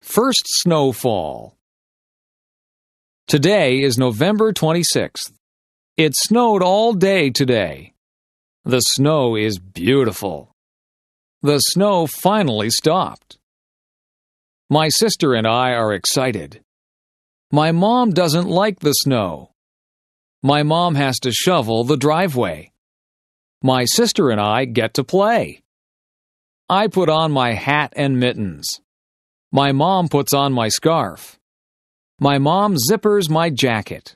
First snowfall. Today is November 26th. It snowed all day today. The snow is beautiful. The snow finally stopped. My sister and I are excited. My mom doesn't like the snow. My mom has to shovel the driveway. My sister and I get to play. I put on my hat and mittens. My mom puts on my scarf. My mom zippers my jacket.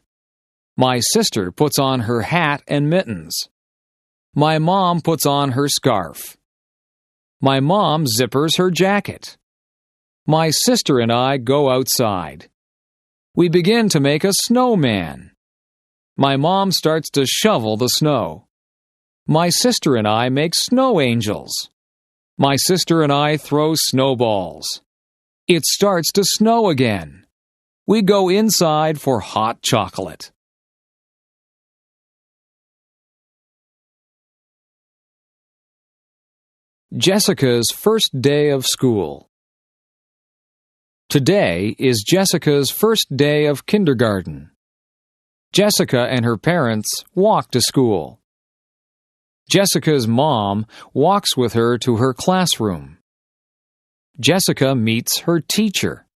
My sister puts on her hat and mittens. My mom puts on her scarf. My mom zippers her jacket. My sister and I go outside. We begin to make a snowman. My mom starts to shovel the snow. My sister and I make snow angels. My sister and I throw snowballs. It starts to snow again. We go inside for hot chocolate. Jessica's first day of school. Today is Jessica's first day of kindergarten. Jessica and her parents walk to school. Jessica's mom walks with her to her classroom. Jessica meets her teacher.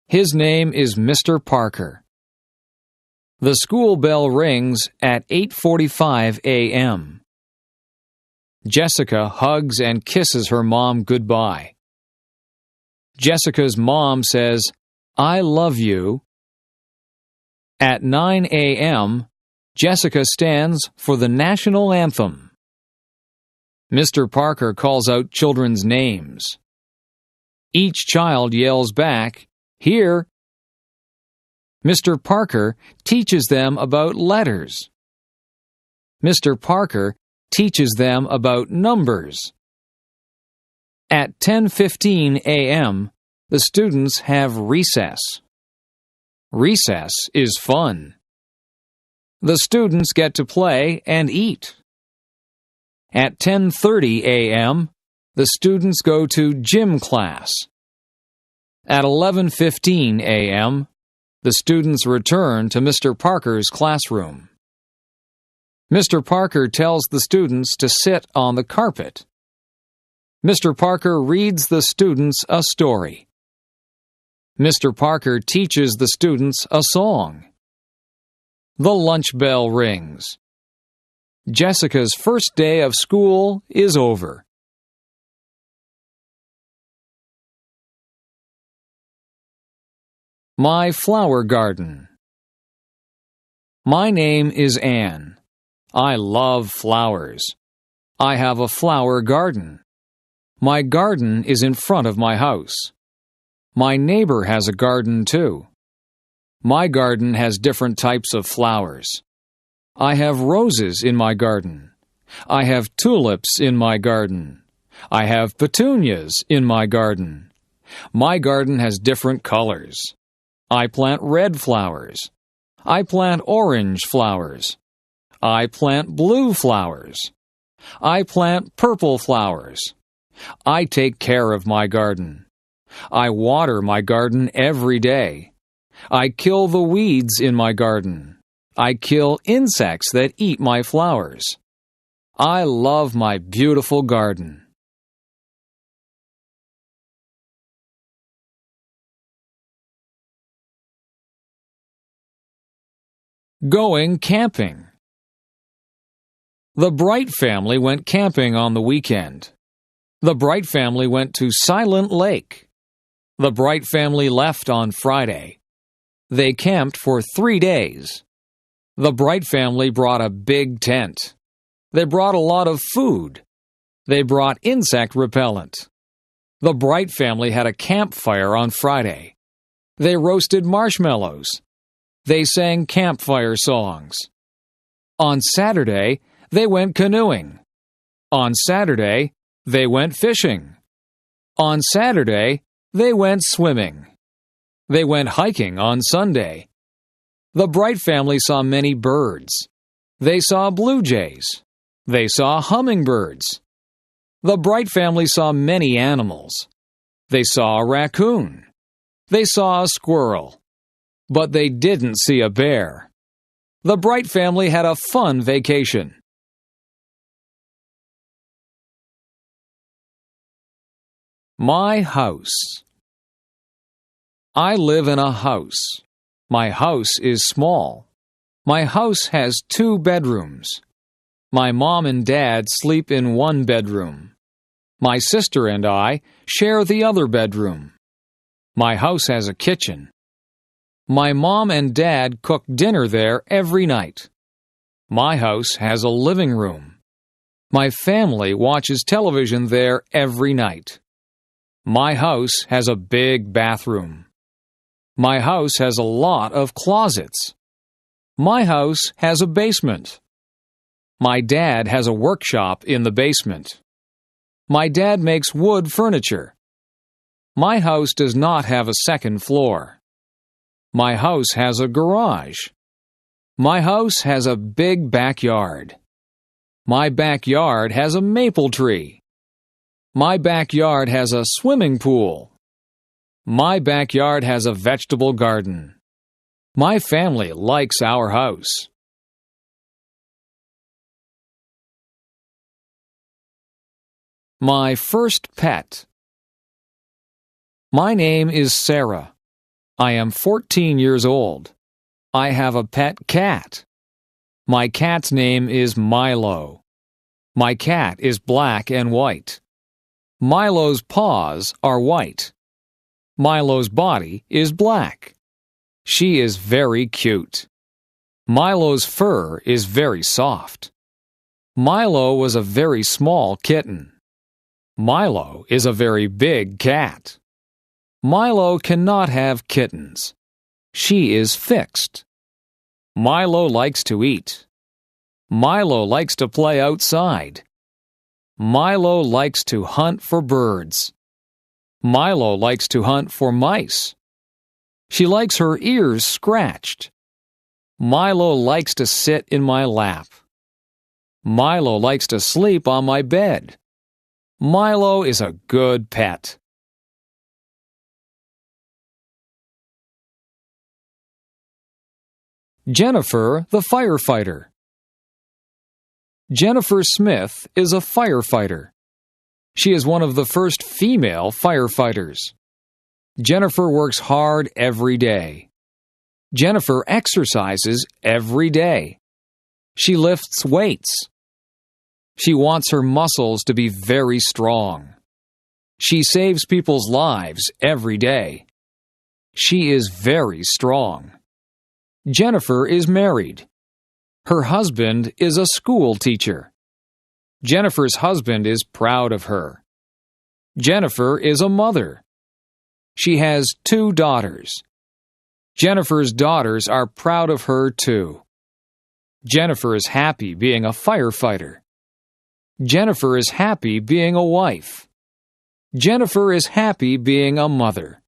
His name is Mr. Parker. The school bell rings at 8:45 a.m. Jessica hugs and kisses her mom goodbye. Jessica's mom says, "I love you." At 9 a.m., Jessica stands for the national anthem. Mr. Parker calls out children's names. Each child yells back, "Here!" Mr. Parker teaches them about letters. Mr. Parker teaches them about numbers. At 10:15 a.m., the students have recess. Recess is fun. The students get to play and eat. At 10:30 a.m., the students go to gym class. At 11:15 a.m., the students return to Mr. Parker's classroom. Mr. Parker tells the students to sit on the carpet. Mr. Parker reads the students a story. Mr. Parker teaches the students a song. The lunch bell rings. Jessica's first day of school is over. My flower garden. My name is Anne. I love flowers. I have a flower garden. My garden is in front of my house. My neighbor has a garden too. My garden has different types of flowers. I have roses in my garden. I have tulips in my garden. I have petunias in my garden. My garden has different colors. I plant red flowers. I plant orange flowers. I plant blue flowers. I plant purple flowers. I take care of my garden. I water my garden every day. I kill the weeds in my garden. I kill insects that eat my flowers. I love my beautiful garden. Going camping. The Bright family went camping on the weekend. The Bright family went to Silent Lake. The Bright family left on Friday. They camped for 3 days. The Bright family brought a big tent. They brought a lot of food. They brought insect repellent. The Bright family had a campfire on Friday. They roasted marshmallows. They sang campfire songs. On Saturday, they went canoeing. On Saturday, they went fishing. On Saturday, they went swimming. They went hiking on Sunday. The Bright family saw many birds. They saw blue jays. They saw hummingbirds. The Bright family saw many animals. They saw a raccoon. They saw a squirrel. But they didn't see a bear. The Bright family had a fun vacation. My house. I live in a house. My house is small. My house has 2 bedrooms. My mom and dad sleep in 1 bedroom. My sister and I share the other bedroom. My house has a kitchen. My mom and dad cook dinner there every night. My house has a living room. My family watches television there every night. My house has a big bathroom. My house has a lot of closets. My house has a basement. My dad has a workshop in the basement. My dad makes wood furniture. My house does not have a second floor. My house has a garage. My house has a big backyard. My backyard has a maple tree. My backyard has a swimming pool. My backyard has a vegetable garden. My family likes our house. My first pet. My name is Sarah. I am 14 years old. I have a pet cat. My cat's name is Milo. My cat is black and white. Milo's paws are white. Milo's body is black. She is very cute. Milo's fur is very soft. Milo was a very small kitten. Milo is a very big cat. Milo cannot have kittens. She is fixed. Milo likes to eat. Milo likes to play outside. Milo likes to hunt for birds. Milo likes to hunt for mice. She likes her ears scratched. Milo likes to sit in my lap. Milo likes to sleep on my bed. Milo is a good pet. Jennifer the firefighter. Jennifer Smith is a firefighter. She is one of the first female firefighters. Jennifer works hard every day. Jennifer exercises every day. She lifts weights. She wants her muscles to be very strong. She saves people's lives every day. She is very strong. Jennifer is married. Her husband is a school teacher. Jennifer's husband is proud of her. Jennifer is a mother. She has 2 daughters. Jennifer's daughters are proud of her too. Jennifer is happy being a firefighter. Jennifer is happy being a wife. Jennifer is happy being a mother.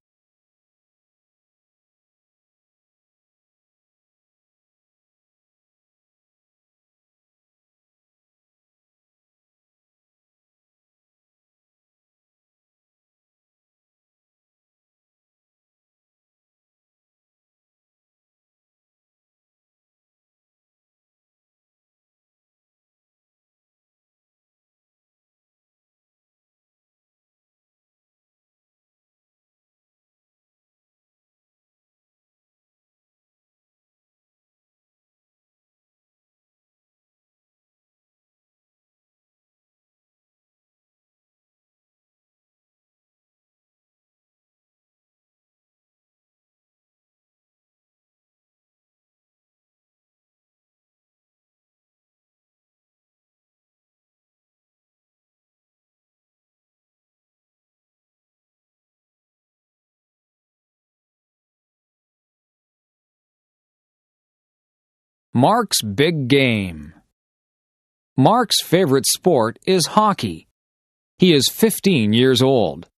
Mark's big game. Mark's favorite sport is hockey. He is 15 years old.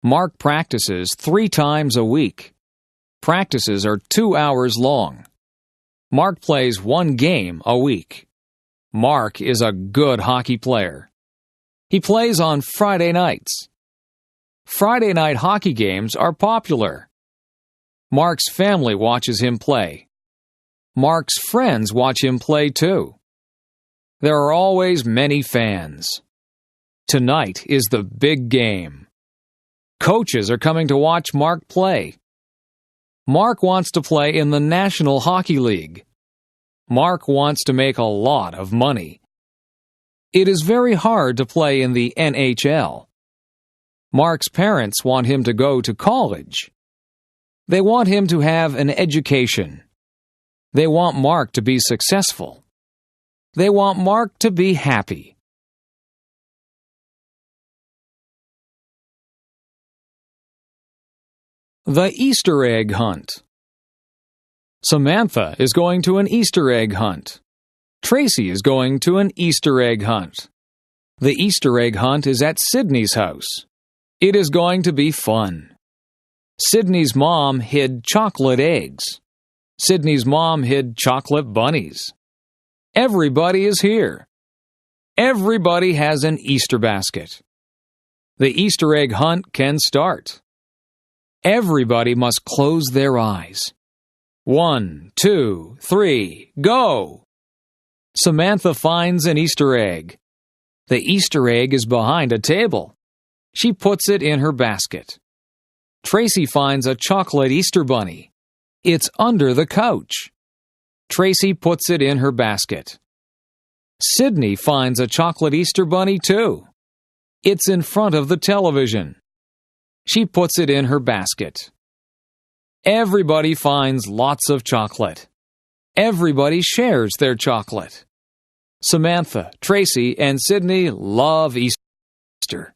Mark practices 3 times a week. Practices are 2 hours long. Mark plays 1 game a week. Mark is a good hockey player. He plays on Friday nights. Friday night hockey games are popular. Mark's family watches him play. Mark's friends watch him play too. There are always many fans. Tonight is the big game. Coaches are coming to watch Mark play. Mark wants to play in the National Hockey League. Mark wants to make a lot of money. It is very hard to play in the NHL. Mark's parents want him to go to college. They want him to have an education. They want Mark to be successful. They want Mark to be happy. The Easter egg hunt. Samantha is going to an Easter egg hunt. Tracy is going to an Easter egg hunt. The Easter egg hunt is at Sydney's house. It is going to be fun. Sydney's mom hid chocolate eggs. Sydney's mom hid chocolate bunnies. Everybody is here. Everybody has an Easter basket. The Easter egg hunt can start. Everybody must close their eyes. 1, 2, 3, go! Samantha finds an Easter egg. The Easter egg is behind a table. She puts it in her basket. Tracy finds a chocolate Easter bunny. It's under the couch. Tracy puts it in her basket. Sydney finds a chocolate Easter bunny too. It's in front of the television. She puts it in her basket. Everybody finds lots of chocolate. Everybody shares their chocolate. Samantha, Tracy, and Sydney love Easter.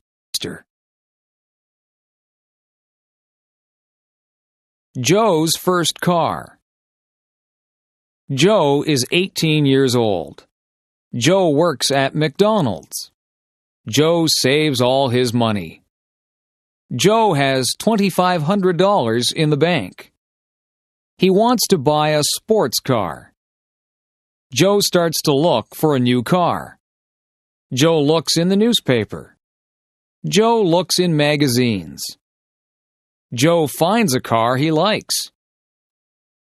Joe's first car. Joe is 18 years old. Joe works at McDonald's. Joe saves all his money. Joe has $2,500 in the bank. He wants to buy a sports car. Joe starts to look for a new car. Joe looks in the newspaper. Joe looks in magazines. Joe finds a car he likes.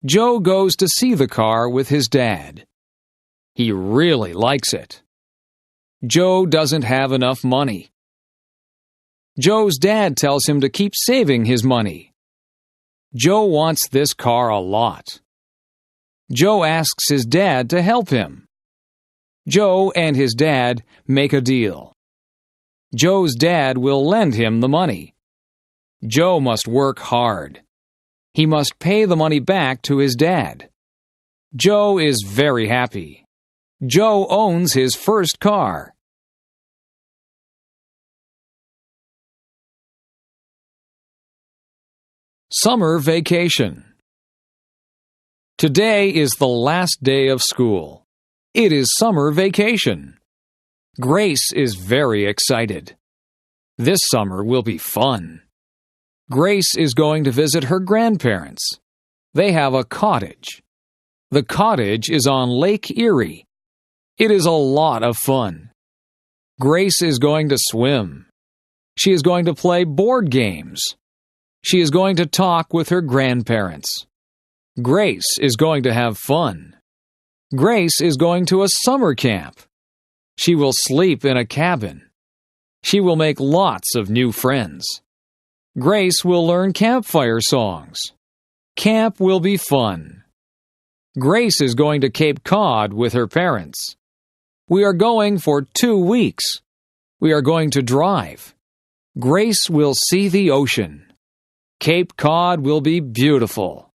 Joe goes to see the car with his dad. He really likes it. Joe doesn't have enough money. Joe's dad tells him to keep saving his money. Joe wants this car a lot. Joe asks his dad to help him. Joe and his dad make a deal. Joe's dad will lend him the money. Joe must work hard. He must pay the money back to his dad. Joe is very happy. Joe owns his first car. Summer vacation. Today is the last day of school. It is summer vacation. Grace is very excited. This summer will be fun. Grace is going to visit her grandparents. They have a cottage. The cottage is on Lake Erie. It is a lot of fun. Grace is going to swim. She is going to play board games. She is going to talk with her grandparents. Grace is going to have fun. Grace is going to a summer camp. She will sleep in a cabin. She will make lots of new friends. Grace will learn campfire songs. Camp will be fun. Grace is going to Cape Cod with her parents. We are going for 2 weeks. We are going to drive. Grace will see the ocean. Cape Cod will be beautiful.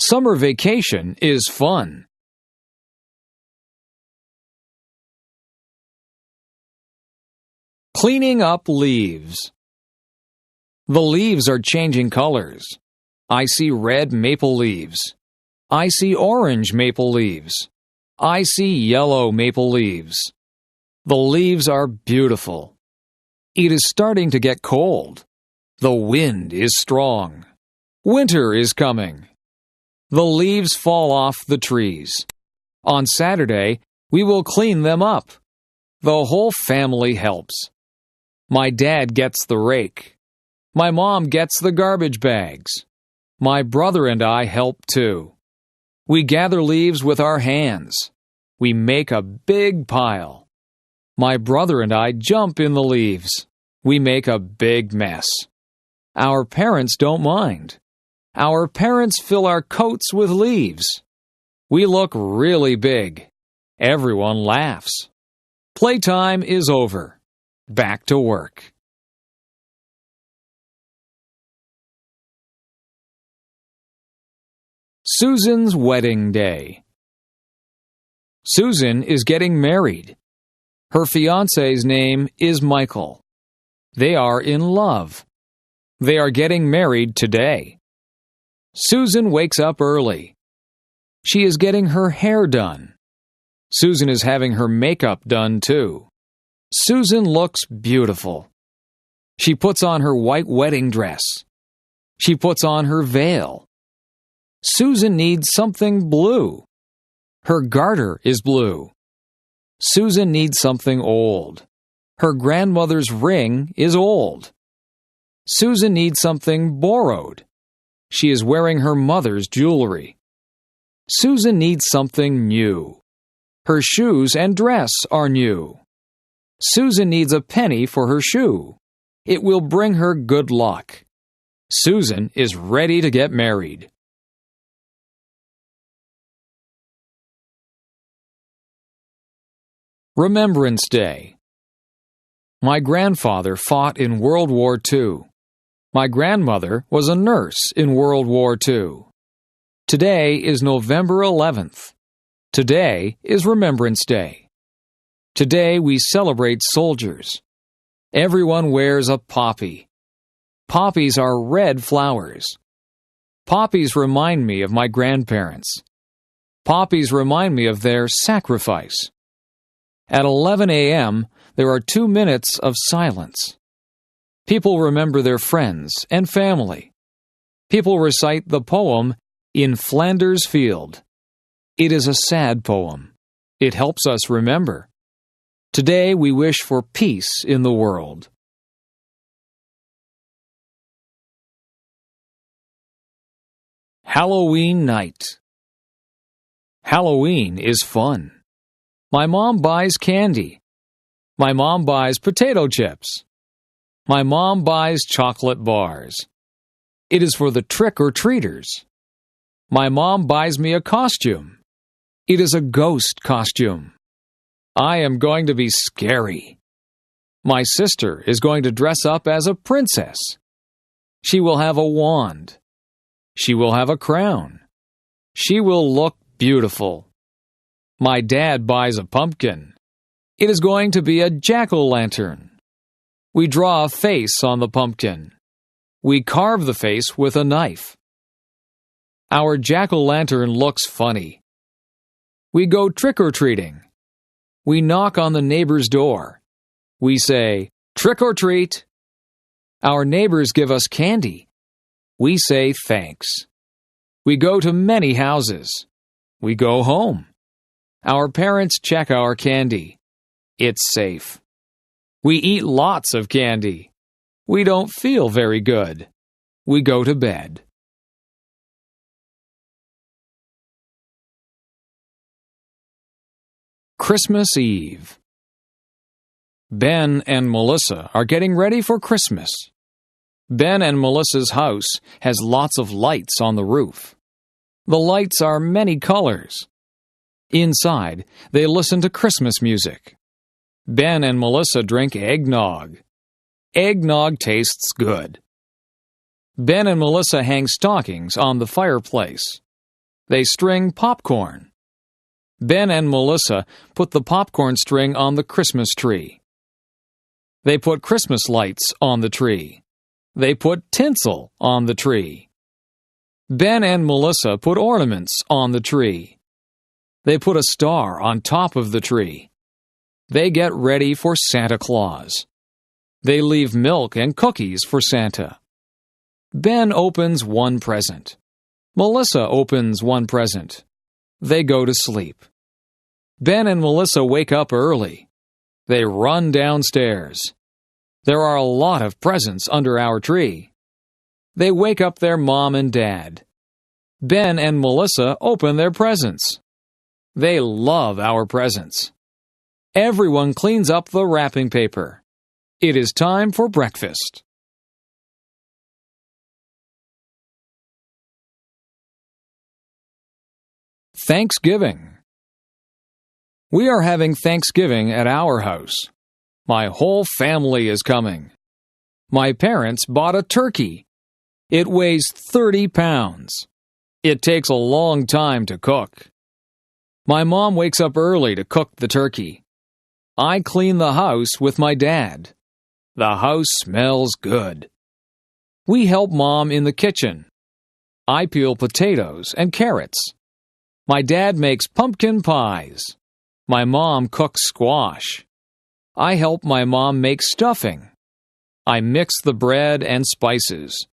Summer vacation is fun. Cleaning up leaves. The leaves are changing colors. I see red maple leaves. I see orange maple leaves. I see yellow maple leaves. The leaves are beautiful. It is starting to get cold. The wind is strong. Winter is coming. The leaves fall off the trees. On Saturday, we will clean them up. The whole family helps. My dad gets the rake. My mom gets the garbage bags. My brother and I help too. We gather leaves with our hands. We make a big pile. My brother and I jump in the leaves. We make a big mess. Our parents don't mind. Our parents fill our coats with leaves. We look really big. Everyone laughs. Playtime is over. Back to work. Susan's wedding day. Susan is getting married. Her fiancé's name is Michael. They are in love. They are getting married today. Susan wakes up early. She is getting her hair done. Susan is having her makeup done too. Susan looks beautiful. She puts on her white wedding dress. She puts on her veil. Susan needs something blue. Her garter is blue. Susan needs something old. Her grandmother's ring is old. Susan needs something borrowed. She is wearing her mother's jewelry. Susan needs something new. Her shoes and dress are new. Susan needs a penny for her shoe. It will bring her good luck. Susan is ready to get married. Remembrance Day. My grandfather fought in World War II. My grandmother was a nurse in World War II. Today is November 11th. Today is Remembrance Day. Today we celebrate soldiers. Everyone wears a poppy. Poppies are red flowers. Poppies remind me of my grandparents. Poppies remind me of their sacrifice. At 11 a.m., there are 2 minutes of silence. People remember their friends and family. People recite the poem, In Flanders Field. It is a sad poem. It helps us remember. Today we wish for peace in the world. Halloween night. Halloween is fun. My mom buys candy. My mom buys potato chips. My mom buys chocolate bars. It is for the trick-or-treaters. My mom buys me a costume. It is a ghost costume. I am going to be scary. My sister is going to dress up as a princess. She will have a wand. She will have a crown. She will look beautiful. My dad buys a pumpkin. It is going to be a jack-o'-lantern. We draw a face on the pumpkin. We carve the face with a knife. Our jack-o'-lantern looks funny. We go trick-or-treating. We knock on the neighbor's door. We say, "Trick-or-treat." Our neighbors give us candy. We say thanks. We go to many houses. We go home. Our parents check our candy. It's safe. We eat lots of candy. We don't feel very good. We go to bed. Christmas Eve. Ben and Melissa are getting ready for Christmas. Ben and Melissa's house has lots of lights on the roof. The lights are many colors. Inside, they listen to Christmas music. Ben and Melissa drink eggnog. Eggnog tastes good. Ben and Melissa hang stockings on the fireplace. They string popcorn. Ben and Melissa put the popcorn string on the Christmas tree. They put Christmas lights on the tree. They put tinsel on the tree. Ben and Melissa put ornaments on the tree. They put a star on top of the tree. They get ready for Santa Claus. They leave milk and cookies for Santa. Ben opens one present. Melissa opens one present. They go to sleep. Ben and Melissa wake up early. They run downstairs. There are a lot of presents under our tree. They wake up their mom and dad. Ben and Melissa open their presents. They love our presents. Everyone cleans up the wrapping paper. It is time for breakfast. Thanksgiving. We are having Thanksgiving at our house. My whole family is coming. My parents bought a turkey. It weighs 30 pounds. It takes a long time to cook. My mom wakes up early to cook the turkey. I clean the house with my dad. The house smells good. We help Mom in the kitchen. I peel potatoes and carrots. My dad makes pumpkin pies. My mom cooks squash. I help my mom make stuffing. I mix the bread and spices.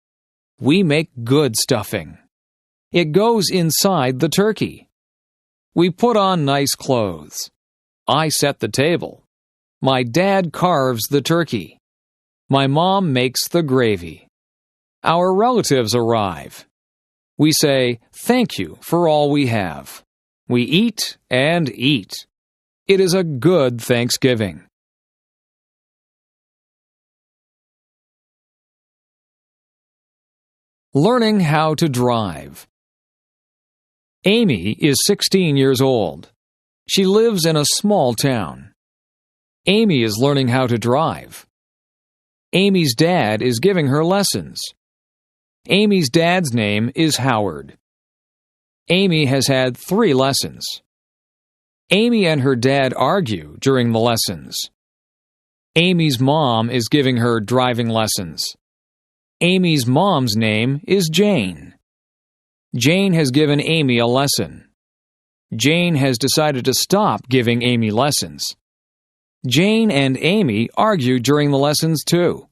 We make good stuffing. It goes inside the turkey. We put on nice clothes. I set the table. My dad carves the turkey. My mom makes the gravy. Our relatives arrive. We say, "Thank you for all we have." We eat and eat. It is a good Thanksgiving. Learning how to drive. Amy is 16 years old. She lives in a small town. Amy is learning how to drive. Amy's dad is giving her lessons. Amy's dad's name is Howard. Amy has had 3 lessons. Amy and her dad argue during the lessons. Amy's mom is giving her driving lessons. Amy's mom's name is Jane. Jane has given Amy a lesson. Jane has decided to stop giving Amy lessons. Jane and Amy argue during the lessons too.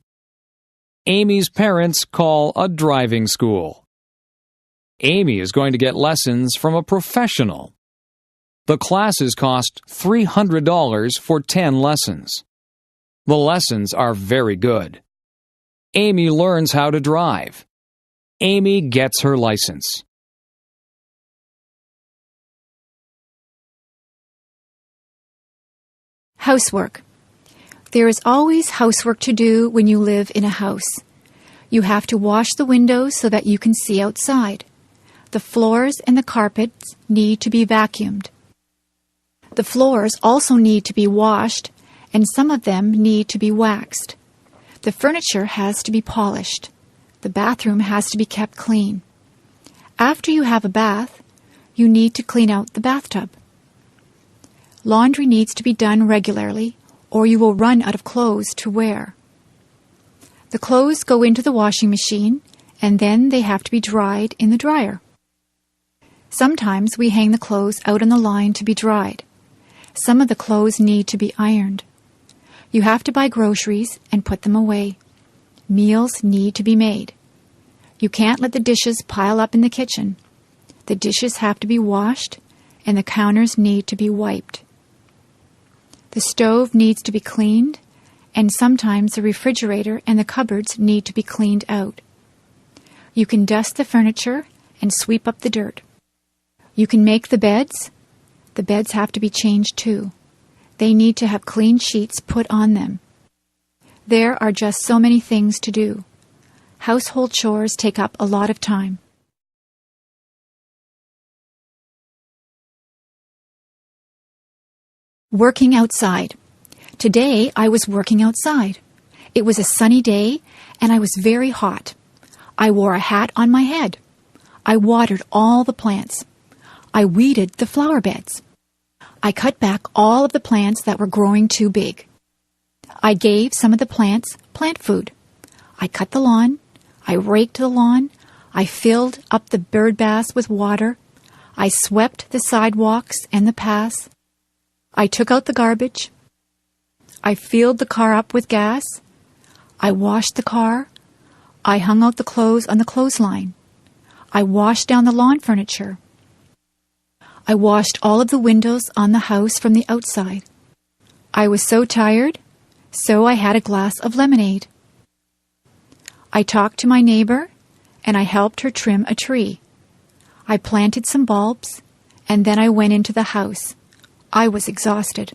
Amy's parents call a driving school. Amy is going to get lessons from a professional. The classes cost $300 for 10 lessons. The lessons are very good. Amy learns how to drive. Amy gets her license. Housework. There is always housework to do when you live in a house. You have to wash the windows so that you can see outside. The floors and the carpets need to be vacuumed. The floors also need to be washed, and some of them need to be waxed. The furniture has to be polished. The bathroom has to be kept clean. After you have a bath, you need to clean out the bathtub. Laundry needs to be done regularly, or you will run out of clothes to wear. The clothes go into the washing machine, and then they have to be dried in the dryer. Sometimes we hang the clothes out on the line to be dried. Some of the clothes need to be ironed. You have to buy groceries and put them away. Meals need to be made. You can't let the dishes pile up in the kitchen. The dishes have to be washed, and the counters need to be wiped. The stove needs to be cleaned, and sometimes the refrigerator and the cupboards need to be cleaned out. You can dust the furniture and sweep up the dirt. You can make the beds. The beds have to be changed too. They need to have clean sheets put on them. There are just so many things to do. Household chores take up a lot of time. Working outside. Today I was working outside. It was a sunny day and I was very hot. I wore a hat on my head. I watered all the plants. I weeded the flower beds. I cut back all of the plants that were growing too big. I gave some of the plants plant food. I cut the lawn. I raked the lawn. I filled up the bird baths with water. I swept the sidewalks and the paths. I took out the garbage. I filled the car up with gas. I washed the car. I hung out the clothes on the clothesline. I washed down the lawn furniture. I washed all of the windows on the house from the outside. I was so tired, so I had a glass of lemonade. I talked to my neighbor, and I helped her trim a tree. I planted some bulbs, and then I went into the house. I was exhausted.